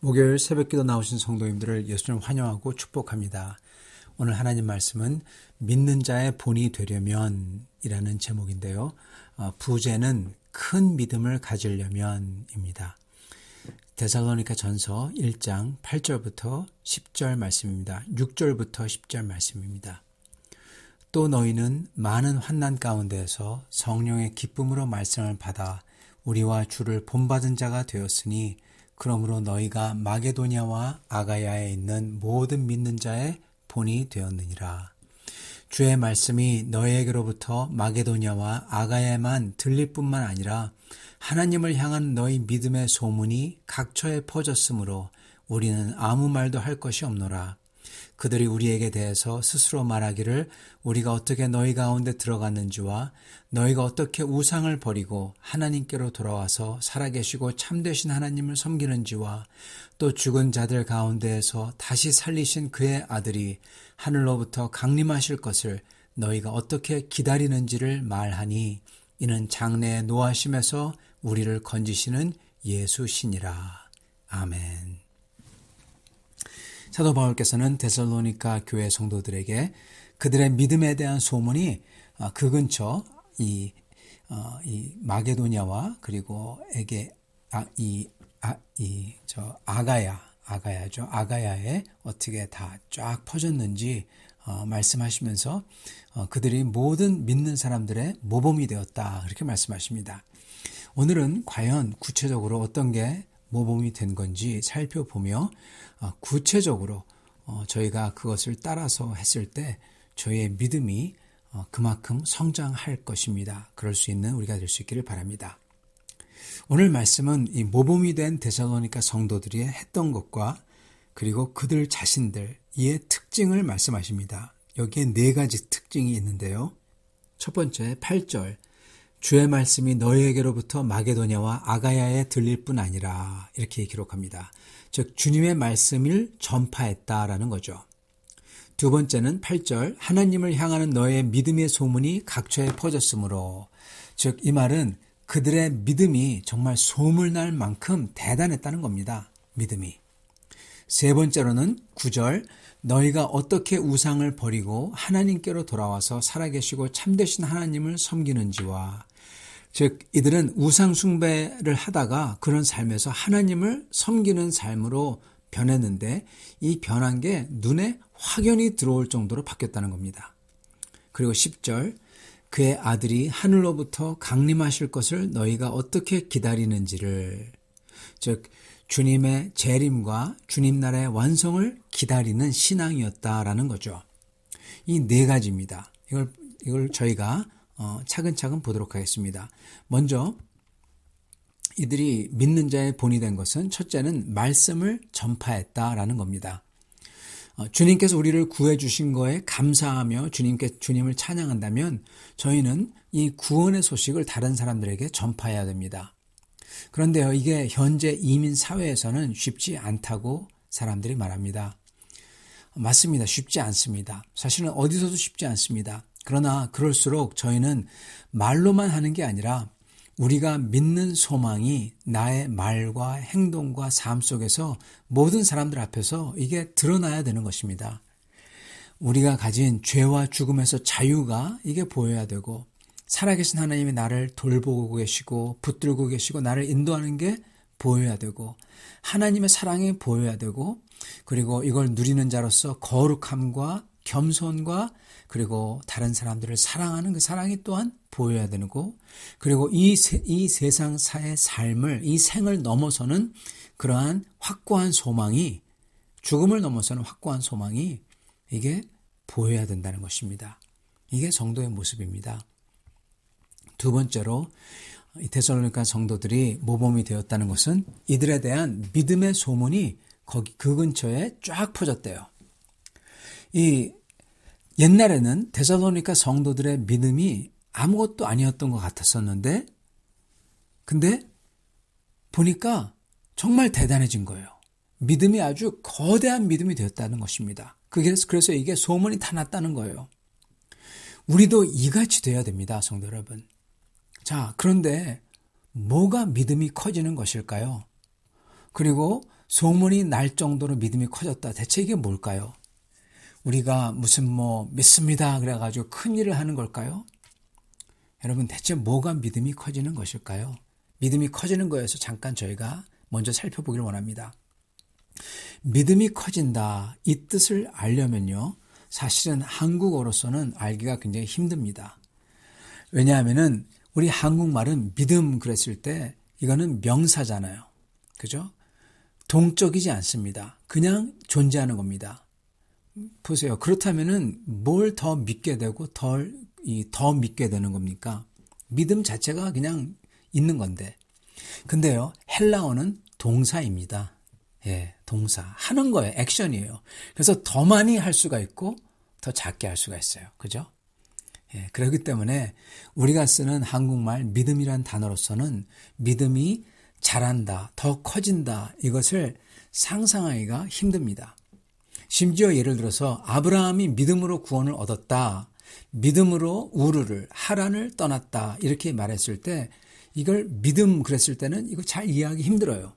목요일 새벽기도 나오신 성도님들을 예수님 환영하고 축복합니다. 오늘 하나님 말씀은 믿는 자의 본이 되려면 이라는 제목인데요. 부제는 큰 믿음을 가지려면입니다. 데살로니가 전서 1장 8절부터 10절 말씀입니다. 6절부터 10절 말씀입니다. 또 너희는 많은 환난 가운데에서 성령의 기쁨으로 말씀을 받아 우리와 주를 본받은 자가 되었으니 그러므로 너희가 마게도냐와 아가야에 있는 모든 믿는 자의 본이 되었느니라. 주의 말씀이 너희에게로부터 마게도냐와 아가야에만 들릴 뿐만 아니라 하나님을 향한 너희 믿음의 소문이 각처에 퍼졌으므로 우리는 아무 말도 할 것이 없노라. 그들이 우리에게 대해서 스스로 말하기를 우리가 어떻게 너희 가운데 들어갔는지와 너희가 어떻게 우상을 버리고 하나님께로 돌아와서 살아계시고 참되신 하나님을 섬기는지와 또 죽은 자들 가운데에서 다시 살리신 그의 아들이 하늘로부터 강림하실 것을 너희가 어떻게 기다리는지를 말하니 이는 장래의 노하심에서 우리를 건지시는 예수시니라. 아멘. 사도 바울께서는 데살로니가 교회 성도들에게 그들의 믿음에 대한 소문이 그 근처 이 마게도냐와 그리고 아가야에 어떻게 다 쫙 퍼졌는지 말씀하시면서 그들이 모든 믿는 사람들의 모범이 되었다 그렇게 말씀하십니다. 오늘은 과연 구체적으로 어떤 게 모범이 된 건지 살펴보며 구체적으로 저희가 그것을 따라서 했을 때 저희의 믿음이 그만큼 성장할 것입니다. 그럴 수 있는 우리가 될 수 있기를 바랍니다. 오늘 말씀은 이 모범이 된 데살로니가 성도들이 했던 것과 그리고 그들 자신들의 특징을 말씀하십니다. 여기에 네 가지 특징이 있는데요. 첫 번째 8절 주의 말씀이 너희에게로부터 마게도냐와 아가야에 들릴 뿐 아니라 이렇게 기록합니다. 즉 주님의 말씀을 전파했다라는 거죠. 두 번째는 8절 하나님을 향하는 너의 믿음의 소문이 각처에 퍼졌으므로 즉 이 말은 그들의 믿음이 정말 소문날 만큼 대단했다는 겁니다. 믿음이. 세 번째로는 9절 너희가 어떻게 우상을 버리고 하나님께로 돌아와서 살아계시고 참되신 하나님을 섬기는지와 즉 이들은 우상 숭배를 하다가 그런 삶에서 하나님을 섬기는 삶으로 변했는데 이 변한 게 눈에 확연히 들어올 정도로 바뀌었다는 겁니다. 그리고 10절 그의 아들이 하늘로부터 강림하실 것을 너희가 어떻게 기다리는지를 즉 주님의 재림과 주님 나라의 완성을 기다리는 신앙이었다라는 거죠. 이 네 가지입니다. 이걸 저희가 차근차근 보도록 하겠습니다. 먼저 이들이 믿는 자의 본이 된 것은 첫째는 말씀을 전파했다라는 겁니다. 주님께서 우리를 구해 주신 거에 감사하며 주님을 찬양한다면 저희는 이 구원의 소식을 다른 사람들에게 전파해야 됩니다. 그런데요, 이게 현재 이민 사회에서는 쉽지 않다고 사람들이 말합니다. 맞습니다. 쉽지 않습니다. 사실은 어디서도 쉽지 않습니다. 그러나 그럴수록 저희는 말로만 하는 게 아니라 우리가 믿는 소망이 나의 말과 행동과 삶 속에서 모든 사람들 앞에서 이게 드러나야 되는 것입니다. 우리가 가진 죄와 죽음에서 자유가 이게 보여야 되고 살아계신 하나님이 나를 돌보고 계시고 붙들고 계시고 나를 인도하는 게 보여야 되고 하나님의 사랑이 보여야 되고 그리고 이걸 누리는 자로서 거룩함과 겸손과 그리고 다른 사람들을 사랑하는 그 사랑이 또한 보여야 되고 그리고 이 세상사의 삶을 이 생을 넘어서는 그러한 확고한 소망이 죽음을 넘어서는 확고한 소망이 이게 보여야 된다는 것입니다. 이게 성도의 모습입니다. 두 번째로 데살로니가 성도들이 모범이 되었다는 것은 이들에 대한 믿음의 소문이 그 근처에 쫙 퍼졌대요. 옛날에는 데살로니가 성도들의 믿음이 아무것도 아니었던 것 같았었는데 근데 보니까 정말 대단해진 거예요. 믿음이 아주 거대한 믿음이 되었다는 것입니다. 그래서 이게 소문이 다 났다는 거예요. 우리도 이같이 돼야 됩니다, 성도 여러분. 자, 그런데 뭐가 믿음이 커지는 것일까요? 그리고 소문이 날 정도로 믿음이 커졌다. 대체 이게 뭘까요? 우리가 무슨 믿습니다 그래가지고 큰 일을 하는 걸까요? 여러분, 대체 뭐가 믿음이 커지는 것일까요? 믿음이 커지는 거에서 잠깐 저희가 먼저 살펴보기를 원합니다. 믿음이 커진다, 이 뜻을 알려면요, 사실은 한국어로서는 알기가 굉장히 힘듭니다. 왜냐하면은 우리 한국말은 믿음 그랬을 때 이거는 명사잖아요. 그죠? 동적이지 않습니다. 그냥 존재하는 겁니다. 보세요. 그렇다면은 뭘 더 믿게 되고 더 믿게 되는 겁니까? 믿음 자체가 그냥 있는 건데. 근데요, 헬라어는 동사입니다. 예, 동사. 하는 거예요. 액션이에요. 그래서 더 많이 할 수가 있고 더 작게 할 수가 있어요. 그죠? 예, 그렇기 때문에 우리가 쓰는 한국말 믿음이란 단어로서는 믿음이 자란다, 더 커진다, 이것을 상상하기가 힘듭니다. 심지어 예를 들어서 아브라함이 믿음으로 구원을 얻었다, 믿음으로 우르를 하란을 떠났다, 이렇게 말했을 때 이걸 믿음 그랬을 때는 이거 잘 이해하기 힘들어요.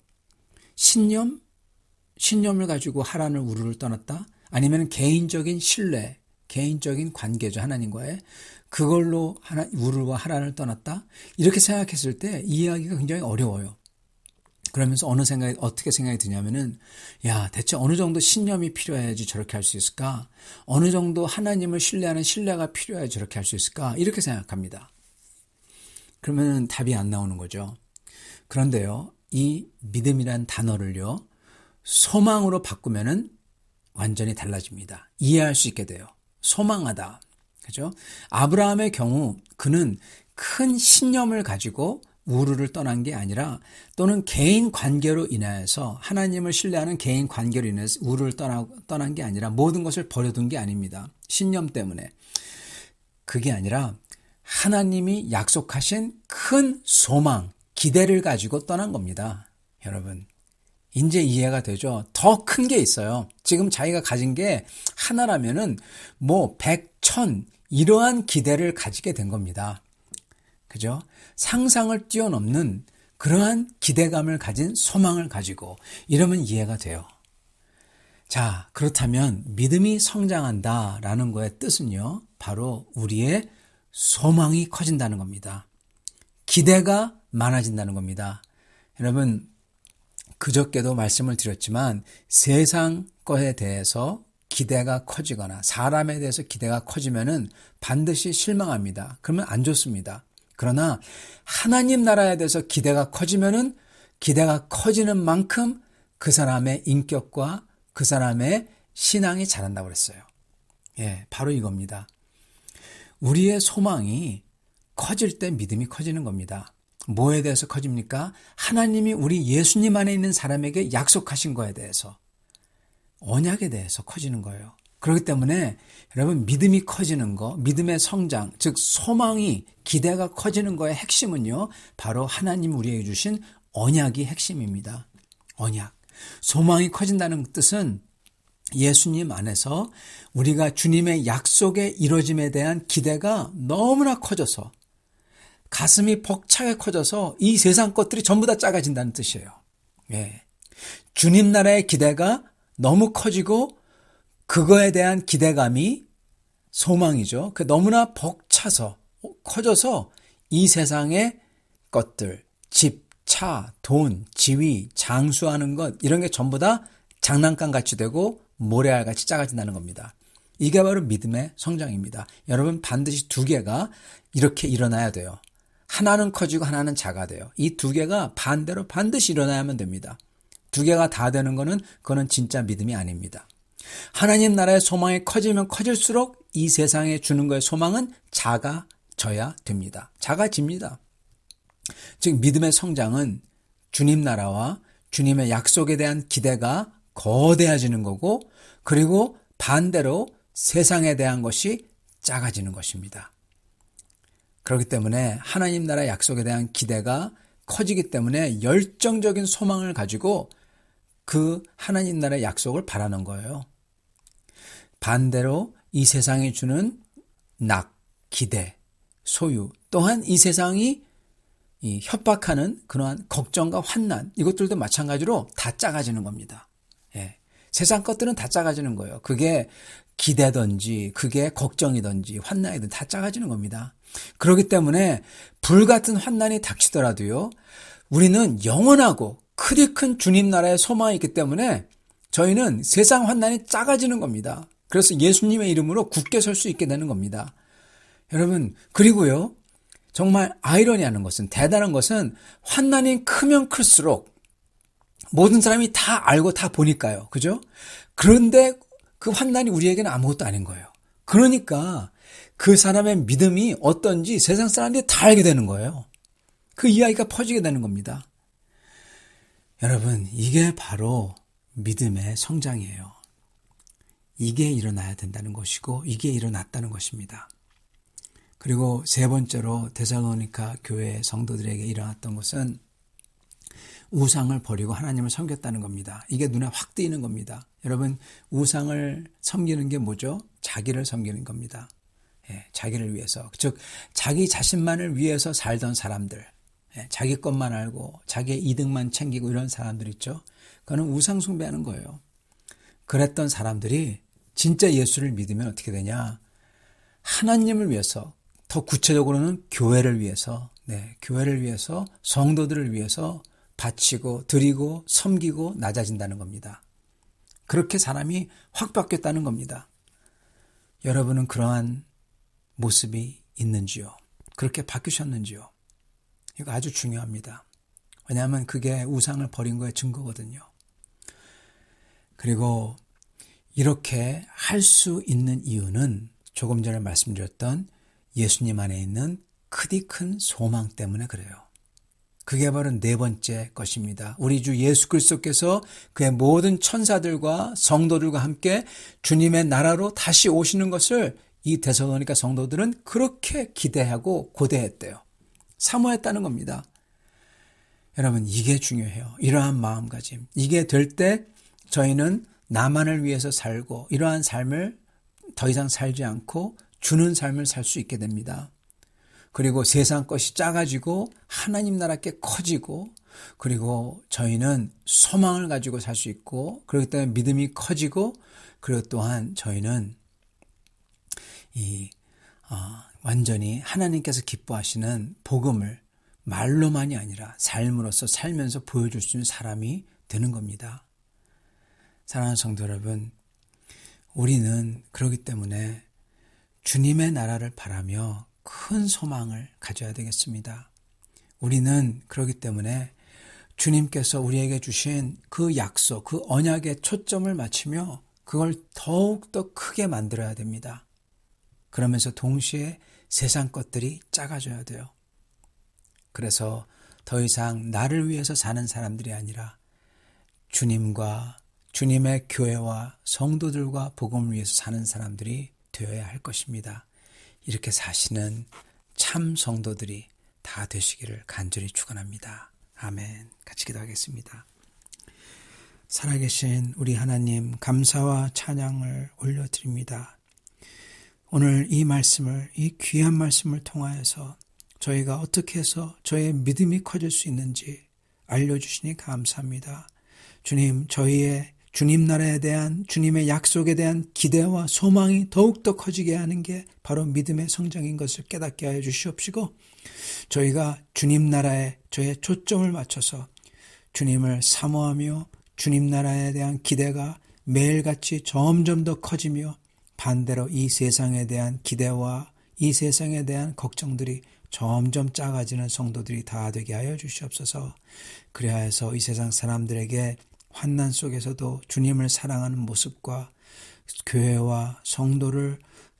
신념을 가지고 하란을 우르를 떠났다? 아니면 개인적인 신뢰, 개인적인 관계죠, 하나님과의. 그걸로 우르와 하란을 떠났다? 이렇게 생각했을 때 이해하기가 굉장히 어려워요. 그러면서 어떻게 생각이 드냐면은, 야, 대체 어느 정도 신념이 필요해야지 저렇게 할 수 있을까? 어느 정도 하나님을 신뢰하는 신뢰가 필요해야지 저렇게 할 수 있을까? 이렇게 생각합니다. 그러면 답이 안 나오는 거죠. 그런데요, 이 믿음이란 단어를요, 소망으로 바꾸면은 완전히 달라집니다. 이해할 수 있게 돼요. 소망하다. 그죠? 아브라함의 경우 그는 큰 신념을 가지고 우르를 떠난 게 아니라, 또는 개인 관계로 인하여서 하나님을 신뢰하는 개인 관계로 인해서 우르를 떠난 게 아니라 모든 것을 버려둔 게 아닙니다. 신념 때문에. 그게 아니라 하나님이 약속하신 큰 소망, 기대를 가지고 떠난 겁니다. 여러분, 이제 이해가 되죠? 더 큰 게 있어요. 지금 자기가 가진 게 하나라면은 100, 1000 이러한 기대를 가지게 된 겁니다. 그죠? 상상을 뛰어넘는 그러한 기대감을 가진 소망을 가지고, 이러면 이해가 돼요. 자, 그렇다면 믿음이 성장한다라는 거의 뜻은요, 바로 우리의 소망이 커진다는 겁니다. 기대가 많아진다는 겁니다. 여러분, 그저께도 말씀을 드렸지만 세상 거에 대해서 기대가 커지거나 사람에 대해서 기대가 커지면은 반드시 실망합니다. 그러면 안 좋습니다. 그러나 하나님 나라에 대해서 기대가 커지면은 기대가 커지는 만큼 그 사람의 인격과 그 사람의 신앙이 자란다고 그랬어요. 예, 바로 이겁니다. 우리의 소망이 커질 때 믿음이 커지는 겁니다. 뭐에 대해서 커집니까? 하나님이 우리 예수님 안에 있는 사람에게 약속하신 거에 대해서, 언약에 대해서 커지는 거예요. 그렇기 때문에 여러분, 믿음이 커지는 거, 믿음의 성장, 즉 소망이, 기대가 커지는 거의 핵심은요, 바로 하나님 우리에게 주신 언약이 핵심입니다. 언약. 소망이 커진다는 뜻은 예수님 안에서 우리가 주님의 약속의 이루어짐에 대한 기대가 너무나 커져서, 가슴이 벅차게 커져서 이 세상 것들이 전부 다 작아진다는 뜻이에요. 예. 주님 나라의 기대가 너무 커지고 그거에 대한 기대감이 소망이죠. 그 너무나 벅차서 커져서 이 세상의 것들, 집, 차, 돈, 지위, 장수하는 것, 이런 게 전부 다 장난감 같이 되고 모래알 같이 작아진다는 겁니다. 이게 바로 믿음의 성장입니다. 여러분, 반드시 두 개가 이렇게 일어나야 돼요. 하나는 커지고 하나는 작아져요. 이 두 개가 반대로 반드시 일어나야만 됩니다. 두 개가 다 되는 거는, 그거는 진짜 믿음이 아닙니다. 하나님 나라의 소망이 커지면 커질수록 이 세상에 주는 거의 소망은 작아져야 됩니다. 작아집니다. 즉 믿음의 성장은 주님 나라와 주님의 약속에 대한 기대가 거대해지는 거고, 그리고 반대로 세상에 대한 것이 작아지는 것입니다. 그렇기 때문에 하나님 나라 약속에 대한 기대가 커지기 때문에 열정적인 소망을 가지고 그 하나님 나라의 약속을 바라는 거예요. 반대로 이 세상이 주는 기대, 소유, 또한 이 세상이 이 협박하는 그러한 걱정과 환난, 이것들도 마찬가지로 다 작아지는 겁니다. 예. 세상 것들은 다 작아지는 거예요. 그게 기대든지 그게 걱정이든지 환난이든 다 작아지는 겁니다. 그렇기 때문에 불같은 환난이 닥치더라도요, 우리는 영원하고 크디 큰 주님 나라의 소망이 있기 때문에 저희는 세상 환난이 작아지는 겁니다. 그래서 예수님의 이름으로 굳게 설 수 있게 되는 겁니다. 여러분, 그리고요, 정말 아이러니한 것은, 대단한 것은 환난이 크면 클수록 모든 사람이 다 알고 다 보니까요. 그죠? 그런데 그 환난이 우리에게는 아무것도 아닌 거예요. 그러니까 그 사람의 믿음이 어떤지 세상 사람들이 다 알게 되는 거예요. 그 이야기가 퍼지게 되는 겁니다. 여러분, 이게 바로 믿음의 성장이에요. 이게 일어나야 된다는 것이고 이게 일어났다는 것입니다. 그리고 세 번째로 데살로니가 교회 성도들에게 일어났던 것은 우상을 버리고 하나님을 섬겼다는 겁니다. 이게 눈에 확 띄는 겁니다. 여러분, 우상을 섬기는 게 뭐죠? 자기를 섬기는 겁니다. 예, 자기를 위해서. 즉 자기 자신만을 위해서 살던 사람들, 예, 자기 것만 알고 자기의 이득만 챙기고 이런 사람들 있죠. 그거는 우상 숭배하는 거예요. 그랬던 사람들이 진짜 예수를 믿으면 어떻게 되냐? 하나님을 위해서, 더 구체적으로는 교회를 위해서, 교회를 위해서, 성도들을 위해서 바치고 드리고 섬기고 낮아진다는 겁니다. 그렇게 사람이 확 바뀌었다는 겁니다. 여러분은 그러한 모습이 있는지요? 그렇게 바뀌셨는지요? 이거 아주 중요합니다. 왜냐하면 그게 우상을 버린 거의 증거거든요. 그리고 이렇게 할 수 있는 이유는 조금 전에 말씀드렸던 예수님 안에 있는 크디 큰 소망 때문에 그래요. 그게 바로 네 번째 것입니다. 우리 주 예수 그리스도께서 그의 모든 천사들과 성도들과 함께 주님의 나라로 다시 오시는 것을 이 데살로니가 성도들은 그렇게 기대하고 고대했대요. 사모했다는 겁니다. 여러분, 이게 중요해요. 이러한 마음가짐. 이게 될 때 저희는 나만을 위해서 살고 이러한 삶을 더 이상 살지 않고 주는 삶을 살 수 있게 됩니다. 그리고 세상 것이 작아지고 하나님 나라께 커지고, 그리고 저희는 소망을 가지고 살 수 있고, 그렇기 때문에 믿음이 커지고, 그리고 또한 저희는 완전히 하나님께서 기뻐하시는 복음을 말로만이 아니라 삶으로서 살면서 보여줄 수 있는 사람이 되는 겁니다. 사랑하는 성도 여러분, 우리는 그렇기 때문에 주님의 나라를 바라며 큰 소망을 가져야 되겠습니다. 우리는 그렇기 때문에 주님께서 우리에게 주신 그 약속, 그 언약에 초점을 맞추며 그걸 더욱더 크게 만들어야 됩니다. 그러면서 동시에 세상 것들이 작아져야 돼요. 그래서 더 이상 나를 위해서 사는 사람들이 아니라 주님과 주님의 교회와 성도들과 복음을 위해서 사는 사람들이 되어야 할 것입니다. 이렇게 사시는 참 성도들이 다 되시기를 간절히 축원합니다. 아멘. 같이 기도하겠습니다. 살아계신 우리 하나님, 감사와 찬양을 올려드립니다. 오늘 이 말씀을, 이 귀한 말씀을 통하여서 저희가 어떻게 해서 저의 믿음이 커질 수 있는지 알려주시니 감사합니다. 주님, 저희의 주님 나라에 대한, 주님의 약속에 대한 기대와 소망이 더욱더 커지게 하는 게 바로 믿음의 성장인 것을 깨닫게 하여 주시옵시고, 저희가 주님 나라에 저의 초점을 맞춰서 주님을 사모하며 주님 나라에 대한 기대가 매일같이 점점 더 커지며, 반대로 이 세상에 대한 기대와 이 세상에 대한 걱정들이 점점 작아지는 성도들이 다 되게 하여 주시옵소서. 그래야 해서 이 세상 사람들에게 환난 속에서도 주님을 사랑하는 모습과 교회와 성도를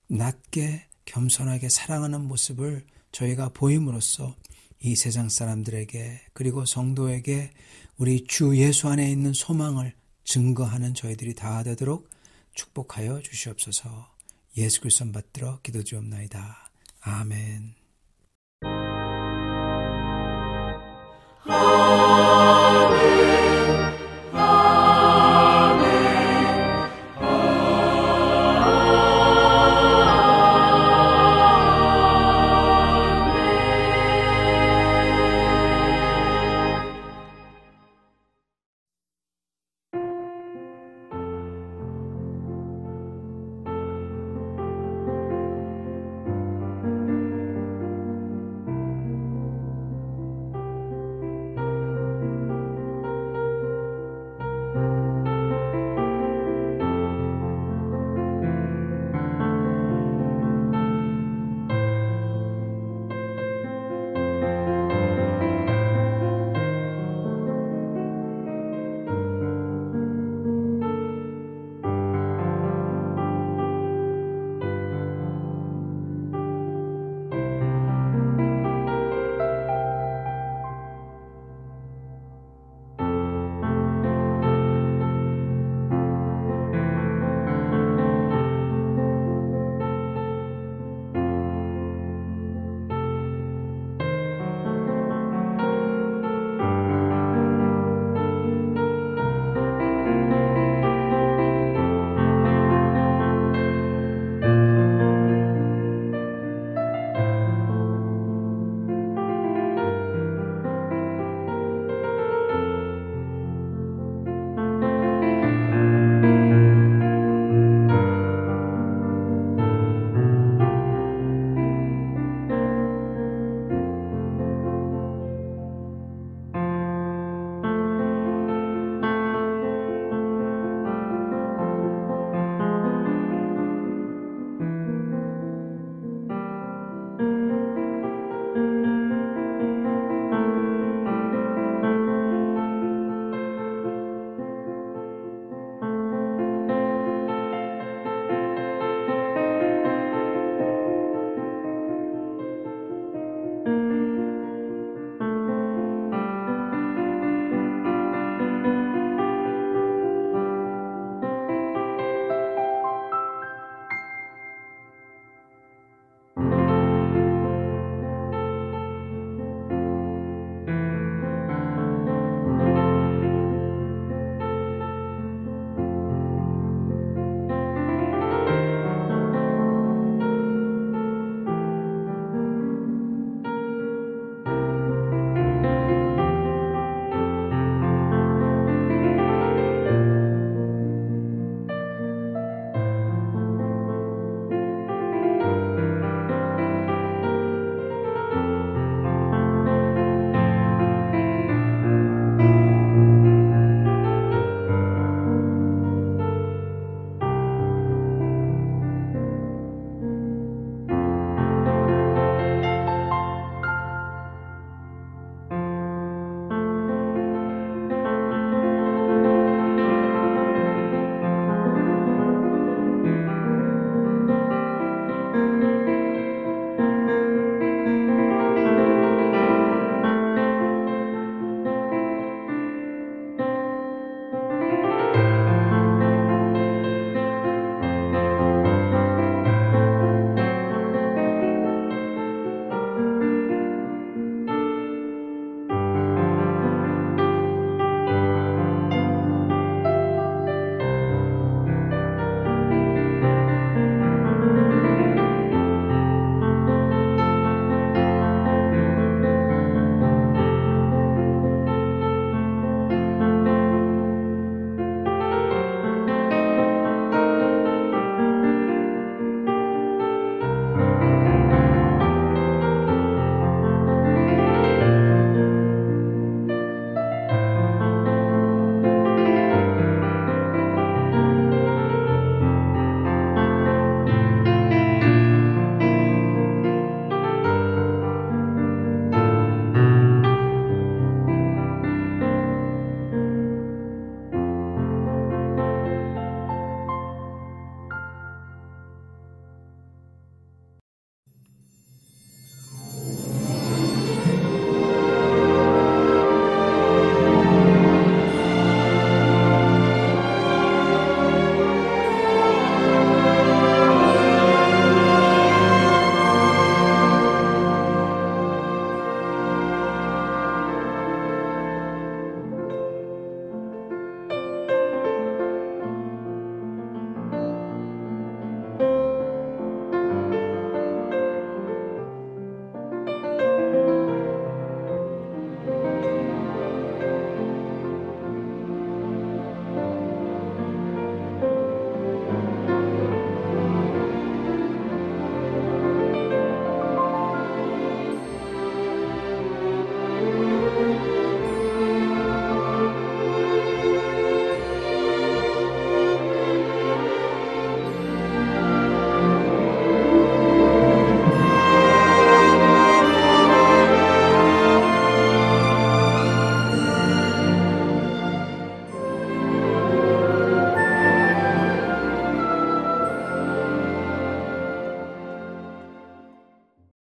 낮게 겸손하게 사랑하는 모습을 저희가 보임으로써 이 세상 사람들에게, 그리고 성도에게 우리 주 예수 안에 있는 소망을 증거하는 저희들이 다 되도록 축복하여 주시옵소서. 예수 그리스도 받들어 기도드리옵나이다. 아멘.